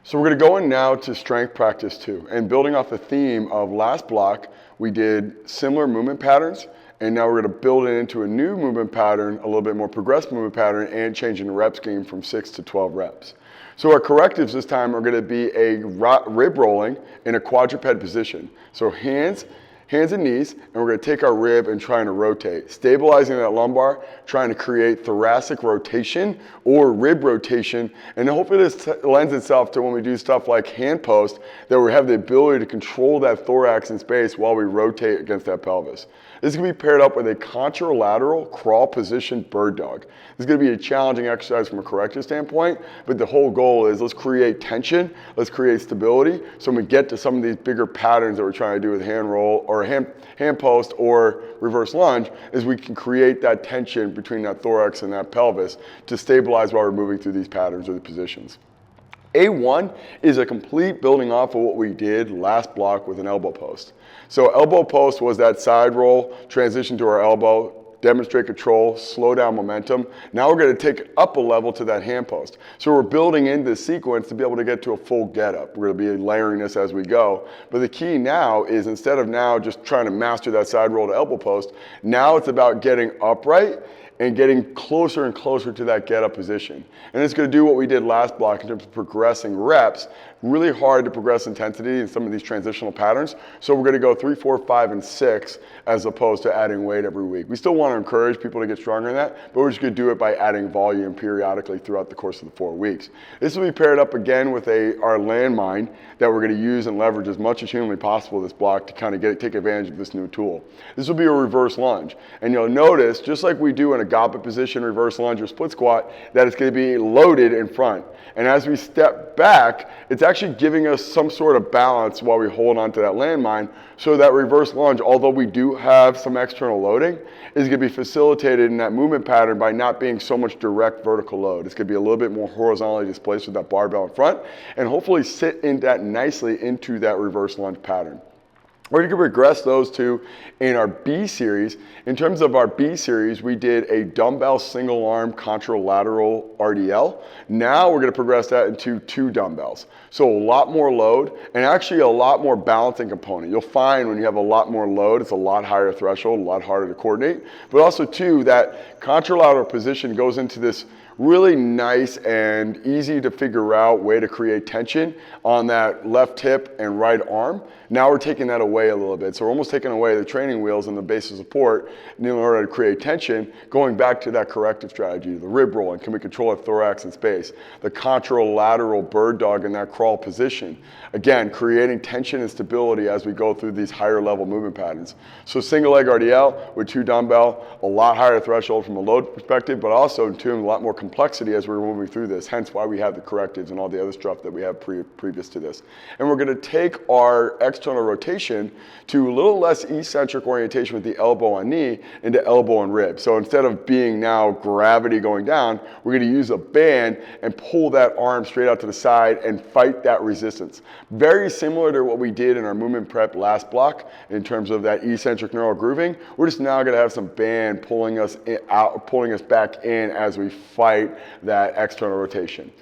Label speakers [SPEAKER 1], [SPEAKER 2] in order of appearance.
[SPEAKER 1] So we're going to go in now to strength practice 2. And building off the theme of last block, we did similar movement patterns. And now we're going to build it into a new movement pattern, a little bit more progressive movement pattern, and changing the rep scheme from 6 to 12 reps. So our correctives this time are going to be a rib rolling in a quadruped position. So hands and knees, and we're going to take our rib and trying to rotate, stabilizing that lumbar, trying to create thoracic rotation or rib rotation, and hopefully this lends itself to when we do stuff like hand post, that we have the ability to control that thorax in space while we rotate against that pelvis. This is going to be paired up with a contralateral crawl position bird dog. This is going to be a challenging exercise from a corrective standpoint, but the whole goal is let's create tension, let's create stability, so when we get to some of these bigger patterns that we're trying to do with hand roll or hand post or reverse lunge, is we can create that tension between that thorax and that pelvis to stabilize while we're moving through these patterns or the positions. A1 is a complete building off of what we did last block with an elbow post. So elbow post was that side roll, transition to our elbow, demonstrate control, slow down momentum. Now we're going to take up a level to that hand post. So we're building into this sequence to be able to get to a full get up. We're going to be layering this as we go. But the key now is instead of now just trying to master that side roll to elbow post, now it's about getting upright and getting closer and closer to that get up position. And it's going to do what we did last block in terms of progressing reps. Really hard to progress intensity in some of these transitional patterns. So we're going to go 3, 4, 5, and 6 as opposed to adding weight every week. We still want to encourage people to get stronger in that, but we're just going to do it by adding volume periodically throughout the course of the 4 weeks. This will be paired up again with our landmine that we're going to use and leverage as much as humanly possible this block to kind of take advantage of this new tool. This will be a reverse lunge. And you'll notice, just like we do in a goblet position, reverse lunge, or split squat, that it's going to be loaded in front. And as we step back, it's actually giving us some sort of balance while we hold on to that landmine, so that reverse lunge, although we do have some external loading, is going to be facilitated in that movement pattern by not being so much direct vertical load. It's going to be a little bit more horizontally displaced with that barbell in front, and hopefully sit in that nicely into that reverse lunge pattern. We're going to progress those two in our B series. In terms of our B series, we did a dumbbell single arm contralateral RDL. Now we're going to progress that into 2 dumbbells. So a lot more load and actually a lot more balancing component. You'll find when you have a lot more load, it's a lot higher threshold, a lot harder to coordinate. But also too, that contralateral position goes into this really nice and easy to figure out way to create tension on that left hip and right arm. Now we're taking that away a little bit. So we're almost taking away the training wheels and the base of support in order to create tension, going back to that corrective strategy, the rib rolling. Can we control that thorax in space? The contralateral bird dog in that crawl position. Again, creating tension and stability as we go through these higher level movement patterns. So single leg RDL with 2 dumbbell, a lot higher threshold from a load perspective, but also too, a lot more complexity as we're moving through this, hence why we have the correctives and all the other stuff that we have previous to this. And we're going to take our external rotation to a little less eccentric orientation with the elbow on knee into elbow and rib. So instead of being now gravity going down, we're going to use a band and pull that arm straight out to the side and fight that resistance. Very similar to what we did in our movement prep last block in terms of that eccentric neural grooving. We're just now going to have some band pulling us out, pulling us back in as we fight that external rotation.